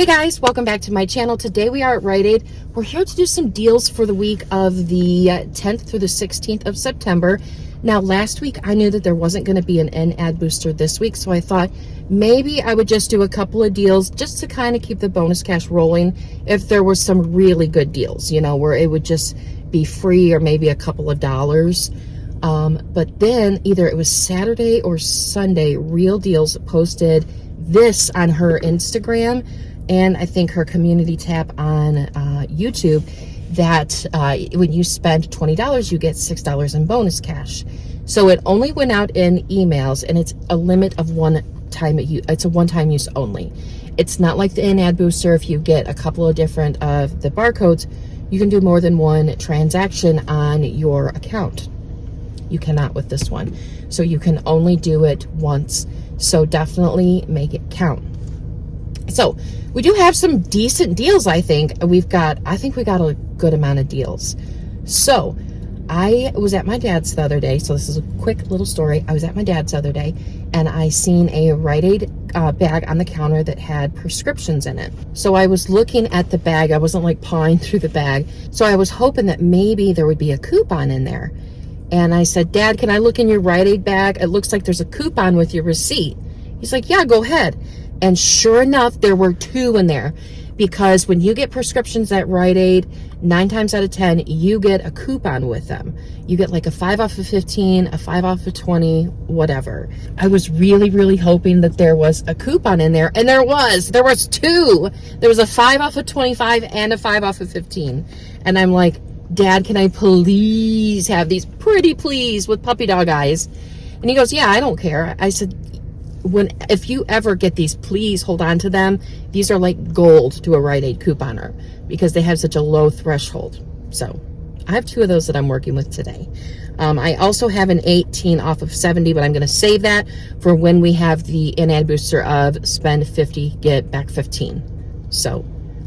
Hey guys, welcome back to my channel. Today we are at Rite. We're here to do some deals for the week of the 10th through the 16th of September. Now last week I knew that there wasn't going to be an ad booster this week, so I thought maybe I would just do a couple of deals just to kind of keep the bonus cash rolling if there were some really good deals, you know, where it would just be free or maybe a couple of dollars. But then either it was Saturday or Sunday, Real Deals posted this on her Instagram and I think her community tab on YouTube, that when you spend $20, you get $6 in bonus cash. So it only went out in emails, and it's a limit of it's a one-time use only. It's not like the in-ad booster. If you get a couple of different of the barcodes, you can do more than one transaction on your account. You cannot with this one. So you can only do it once. So definitely make it count. So we do have some decent deals. I think we got a good amount of deals. So I was at my dad's the other day. So this is a quick little story. I was at my dad's the other day and I seen a Rite Aid bag on the counter that had prescriptions in it. So I was looking at the bag. I wasn't like pawing through the bag. So I was hoping that maybe there would be a coupon in there. And I said, Dad, can I look in your Rite Aid bag? It looks like there's a coupon with your receipt. He's like, yeah, go ahead. And sure enough, there were two in there, because when you get prescriptions at Rite Aid, 9 times out of 10, you get a coupon with them. You get like a 5 off of 15, a 5 off of 20, whatever. I was really, really hoping that there was a coupon in there, and there was two. There was a 5 off of 25 and a 5 off of 15. And I'm like, Dad, can I please have these, pretty please, with puppy dog eyes? And he goes, yeah, I don't care. I said, if you ever get these, please hold on to them. These are like gold to a Rite Aid couponer because they have such a low threshold. So I have two of those that I'm working with today. I also have an 18 off of 70, but I'm going to save that for when we have the in-ad booster of spend 50, get back 15. So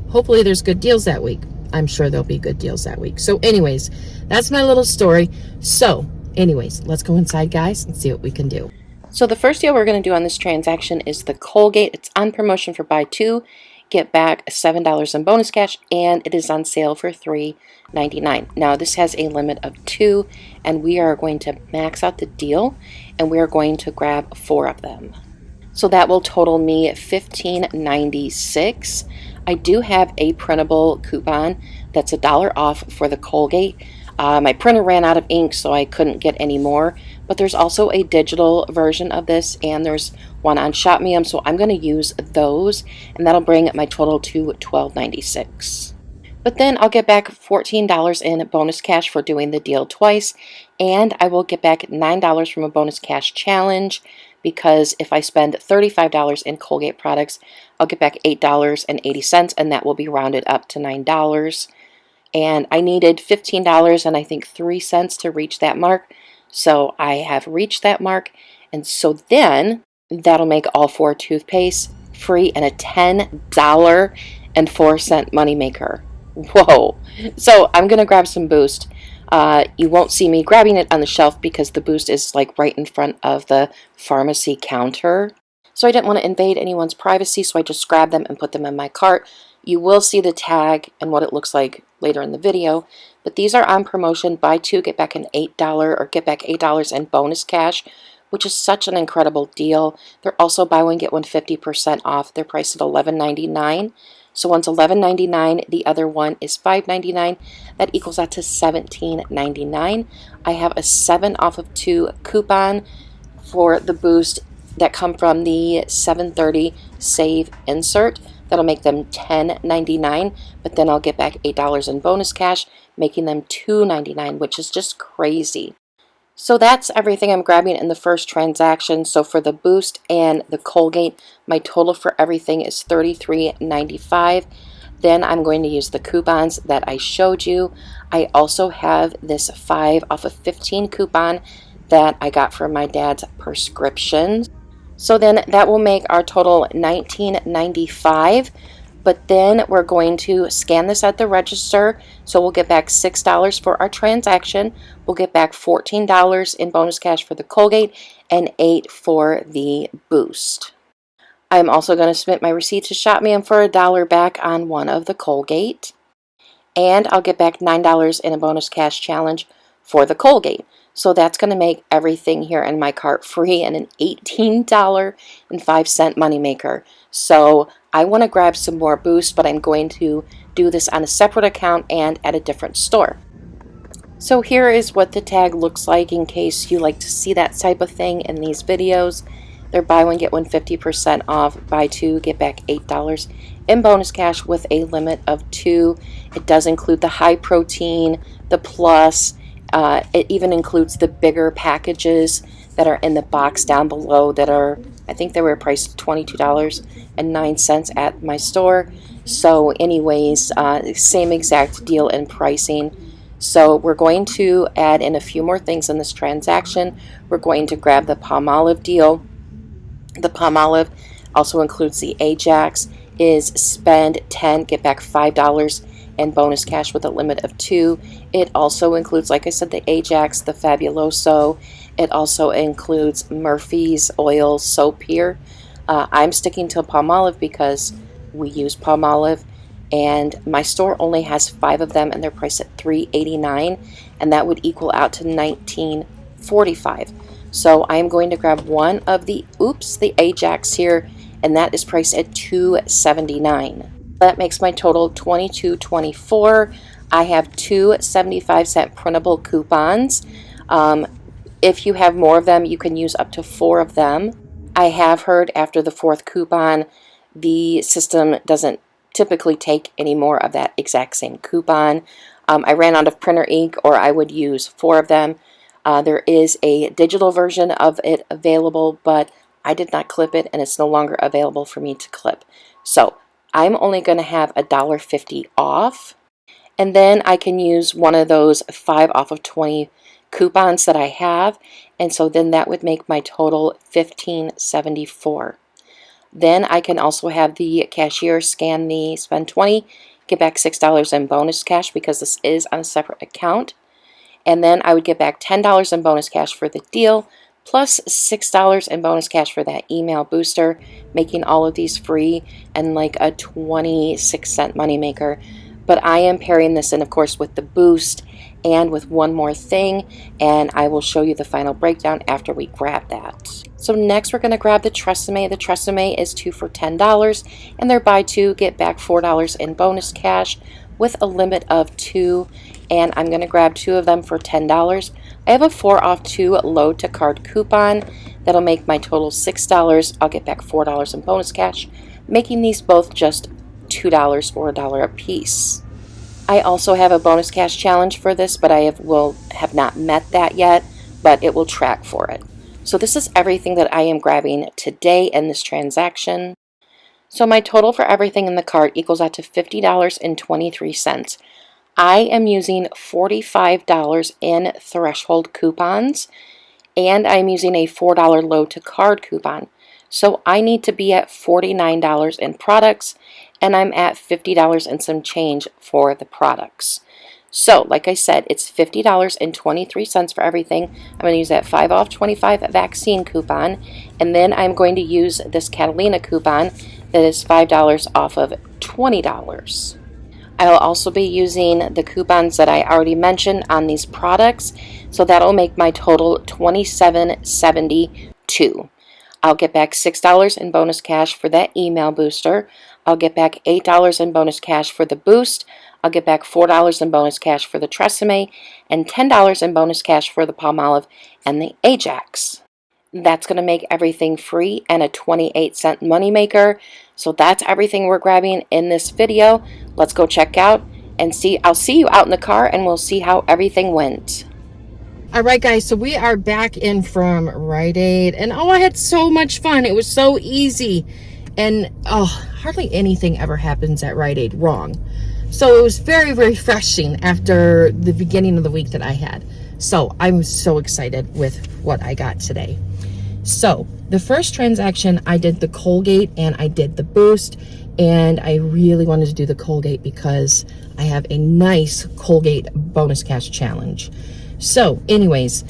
hopefully there's good deals that week. I'm sure there'll be good deals that week. So anyways, that's my little story. So anyways, let's go inside, guys, and see what we can do. So the first deal we're going to do on this transaction is the Colgate. It's on promotion for buy two, get back $7 in bonus cash, and it is on sale for $3.99. Now this has a limit of 2, and we are going to max out the deal, and we are going to grab 4 of them. So that will total me $15.96. I do have a printable coupon that's $1 off for the Colgate. My printer ran out of ink, so I couldn't get any more. But there's also a digital version of this, and there's one on Shop.with, so I'm going to use those, and that'll bring my total to $12.96. But then I'll get back $14 in bonus cash for doing the deal twice, and I will get back $9 from a bonus cash challenge, because if I spend $35 in Colgate products, I'll get back $8.80, and that will be rounded up to $9. And I needed $15 and I think 3 cents to reach that mark. So I have reached that mark. And so then that'll make all 4 toothpaste free and a $10.04 moneymaker. Whoa. So I'm going to grab some Boost. You won't see me grabbing it on the shelf because the Boost is like right in front of the pharmacy counter. So I didn't want to invade anyone's privacy, so I just grabbed them and put them in my cart. You will see the tag and what it looks like later in the video, but these are on promotion. Buy 2, get back an $8 or get back $8 in bonus cash, which is such an incredible deal. They're also buy 1, get 1 50% off. They're priced at $11.99. So one's $11.99, the other one is $5.99. That equals out to $17.99. I have a 7 off of 2 coupon for the Boost that come from the 730 save insert. That'll make them $10.99, but then I'll get back $8 in bonus cash, making them $2.99, which is just crazy. So that's everything I'm grabbing in the first transaction. So for the Boost and the Colgate, my total for everything is $33.95. Then I'm going to use the coupons that I showed you. I also have this 5 off of 15 coupon that I got from my dad's prescriptions. So then that will make our total $19.95. But then we're going to scan this at the register. So we'll get back $6 for our transaction. We'll get back $14 in bonus cash for the Colgate and $8 for the Boost. I'm also going to submit my receipt to Shop.with for $1 back on one of the Colgate. And I'll get back $9 in a bonus cash challenge for the Colgate. So that's going to make everything here in my cart free and an $18.05 moneymaker. So I want to grab some more Boost, but I'm going to do this on a separate account and at a different store. So here is what the tag looks like in case you like to see that type of thing in these videos. They're buy one, get one 50% off, buy two, get back $8 in bonus cash with a limit of 2. It does include the high protein, the plus, it even includes the bigger packages that are in the box down below that are, I think they were priced $22.09 at my store. So anyways, same exact deal in pricing. So we're going to add in a few more things in this transaction. We're going to grab the Palmolive deal. The Palmolive also includes the Ajax, is spend 10, get back $5 and bonus cash with a limit of 2. It also includes, like I said, the Ajax, the Fabuloso. It also includes Murphy's Oil soap here. I'm sticking to Palmolive because we use Palmolive, and my store only has 5 of them, and they're priced at $3.89, and that would equal out to $19.45. So I am going to grab one of the Ajax here, and that is priced at $2.79. That makes my total $22.24. I have 2 75-cent printable coupons. If you have more of them, you can use up to 4 of them. I have heard after the 4th coupon, the system doesn't typically take any more of that exact same coupon. I ran out of printer ink, or I would use 4 of them. There is a digital version of it available, but I did not clip it, and it's no longer available for me to clip. So I'm only going to have $1.50 off, and then I can use one of those 5 off of 20 coupons that I have, and so then that would make my total $15.74. Then I can also have the cashier scan the spend 20, get back $6 in bonus cash because this is on a separate account. And then I would get back $10 in bonus cash for the deal, plus $6 in bonus cash for that email booster, making all of these free and like a 26-cent moneymaker. But I am pairing this in, of course, with the Boost and with one more thing, and I will show you the final breakdown after we grab that. So next we're going to grab the Tresemme. The Tresemme is 2 for $10, and they're buy 2, get back $4 in bonus cash with a limit of 2, and I'm going to grab 2 of them for $10. I have a 4 off 2 load to card coupon. That'll make my total $6. I'll get back $4 in bonus cash, making these both just $2 or $1 a piece. I also have a bonus cash challenge for this, but I will have not met that yet, but it will track for it. So this is everything that I am grabbing today in this transaction. So my total for everything in the cart equals out to $50.23. I am using $45 in threshold coupons, and I'm using a $4 load to card coupon. So I need to be at $49 in products, and I'm at $50 and some change for the products. So, like I said, it's $50.23 for everything. I'm going to use that 5 off 25 vaccine coupon, and then I'm going to use this Catalina coupon that is $5 off of $20. I'll also be using the coupons that I already mentioned on these products, so that'll make my total $27.72. I'll get back $6 in bonus cash for that email booster. I'll get back $8 in bonus cash for the Boost. I'll get back $4 in bonus cash for the Tresemme and $10 in bonus cash for the Palmolive and the Ajax. That's going to make everything free and a 28-cent moneymaker. So that's everything we're grabbing in this video. Let's go check out and see. I'll see you out in the car, and we'll see how everything went. All right, guys, so we are back in from Rite Aid, and oh, I had so much fun. It was so easy, and oh, hardly anything ever happens at Rite Aid wrong. So it was very, very refreshing after the beginning of the week that I had. So I'm so excited with what I got today. So the first transaction, I did the Colgate and I did the Boost, and I really wanted to do the Colgate because I have a nice Colgate bonus cash challenge. So anyways,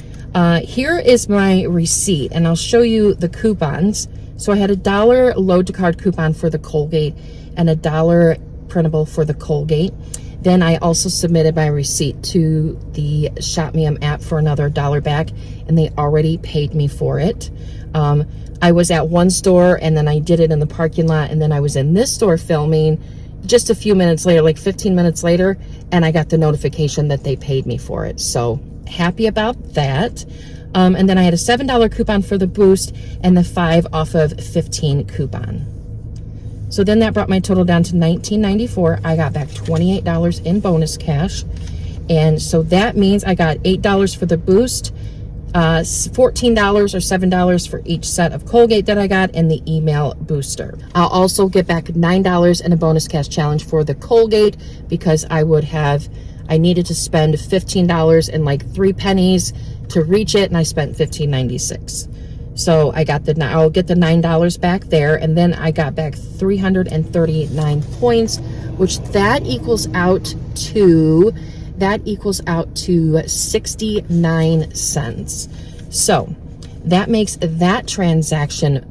here is my receipt, and I'll show you the coupons So I had $1 load to card coupon for the Colgate and $1 printable for the Colgate. Then I also submitted my receipt to the Shop.with app for another $1 back, and they already paid me for it. I was at one store, and then I did it in the parking lot, and then I was in this store filming just a few minutes later, like 15 minutes later, and I got the notification that they paid me for it. So happy about that. And then I had a $7 coupon for the Boost and the 5 off of 15 coupon. So then that brought my total down to $19.94. I got back $28 in bonus cash. And so that means I got $8 for the Boost, $14 or $7 for each set of Colgate that I got, and the email booster. I'll also get back $9 in a bonus cash challenge for the Colgate, because I needed to spend $15 and like 3 pennies to reach it, and I spent $15.96. So I got I'll get the $9 back there, and then I got back 339 points, which that equals out to 69 cents. So that makes that transaction,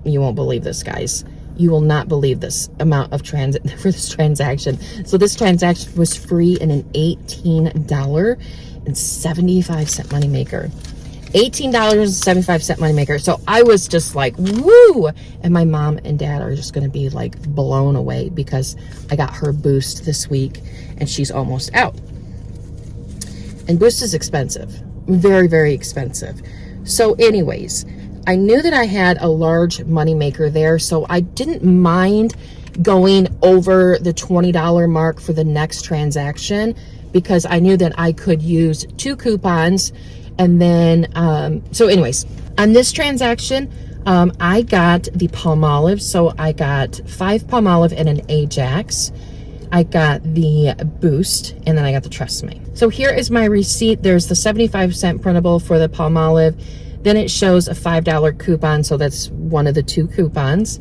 you won't believe this, guys. You will not believe this amount of for this transaction. So this transaction was free in an $18.75 moneymaker. $18.75 moneymaker. So I was just like, woo! And my mom and dad are just going to be like blown away, because I got her Boost this week and she's almost out. And Boost is expensive. Very, very expensive. So anyways, I knew that I had a large moneymaker there, so I didn't mind going over the $20 mark for the next transaction, because I knew that I could use 2 coupons. And then, so anyways, on this transaction, I got the Palmolive. So I got 5 Palmolive and an Ajax. I got the Boost, and then I got the Tresemme. So here is my receipt. There's the 75-cent printable for the Palmolive. Then it shows a $5 coupon, so that's one of the 2 coupons.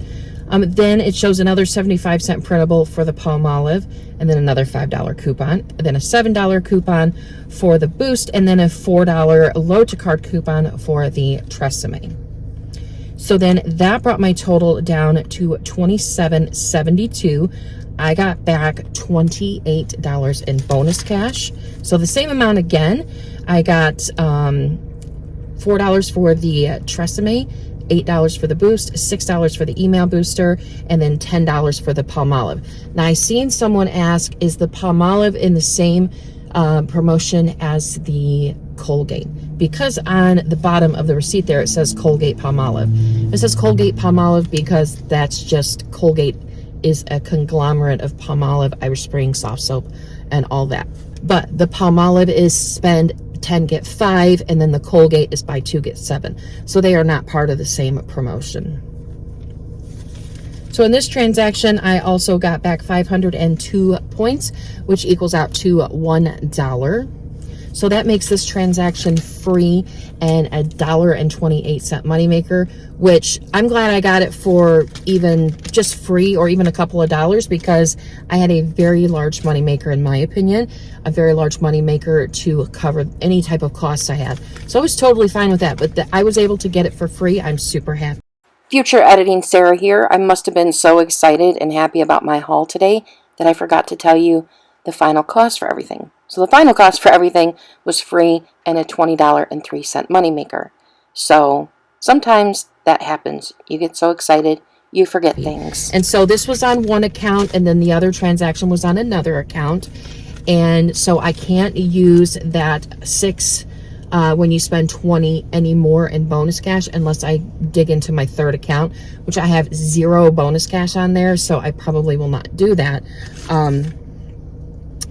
Then it shows another 75-cent printable for the Palmolive, and then another $5 coupon, and then a $7 coupon for the Boost, and then a $4 load to card coupon for the Tresemme. So then that brought my total down to $27.72. I got back $28 in bonus cash. So the same amount again. I got $4 for the Tresemme, $8 for the Boost, $6 for the email booster, and then $10 for the Palmolive. Now, I seen someone ask, is the Palmolive in the same promotion as the Colgate? Because on the bottom of the receipt there, it says Colgate Palmolive. It says Colgate Palmolive because that's just Colgate is a conglomerate of Palmolive, Irish Spring, soft soap, and all that. But the Palmolive is spend 10 get 5, and then the Colgate is buy 2 get 7. So they are not part of the same promotion. So in this transaction, I also got back 502 points, which equals out to $1. So that makes this transaction free and $1.28 moneymaker, which I'm glad I got it for even just free or even a couple of dollars, because I had a very large moneymaker, in my opinion, a very large moneymaker to cover any type of costs I had. So I was totally fine with that, but I was able to get it for free. I'm super happy. Future Editing Sarah here. I must have been so excited and happy about my haul today that I forgot to tell you the final cost for everything. So the final cost for everything was free and a $20.03 moneymaker. So sometimes that happens. You get so excited, you forget things. And so this was on one account, and then the other transaction was on another account. And so I can't use that 6 when you spend 20 anymore in bonus cash unless I dig into my third account, which I have 0 bonus cash on there, so I probably will not do that.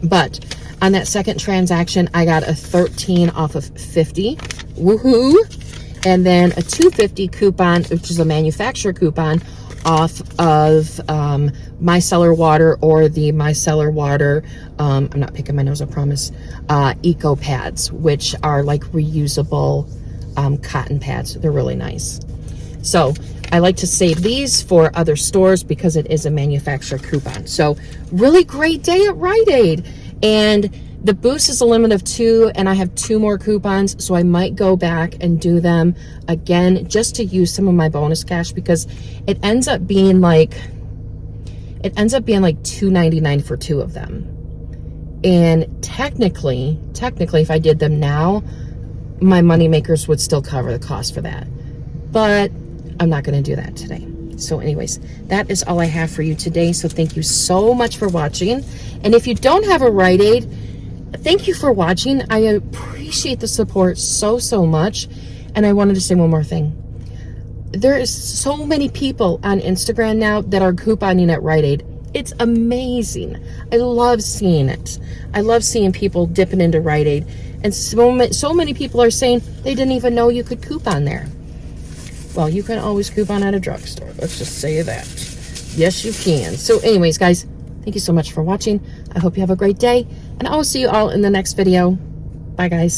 But on that second transaction, I got a 13 off of 50. Woohoo! And then a 250 coupon, which is a manufacturer coupon, off of micellar water, or the micellar water, I'm not picking my nose, I promise, eco pads, which are like reusable cotton pads. They're really nice. So I like to save these for other stores because it is a manufacturer coupon. So really great day at Rite Aid. And The boost is a limit of 2, and I have 2 more coupons, so I might go back and do them again just to use some of my bonus cash, because it ends up being like $2.99 for 2 of them. And technically, if I did them now, my money makers would still cover the cost for that. But I'm not going to do that today. So anyways, that is all I have for you today. So thank you so much for watching. And if you don't have a Rite Aid, thank you for watching. I appreciate the support so much. And I wanted to say one more thing. There is so many people on Instagram now that are couponing at Rite Aid. It's amazing. I love seeing it. I love seeing people dipping into Rite Aid. And so many people are saying they didn't even know you could coupon there. Well, you can always coupon at a drugstore. Let's just say that. Yes, you can. So anyways, guys, thank you so much for watching. I hope you have a great day. And I will see you all in the next video. Bye, guys.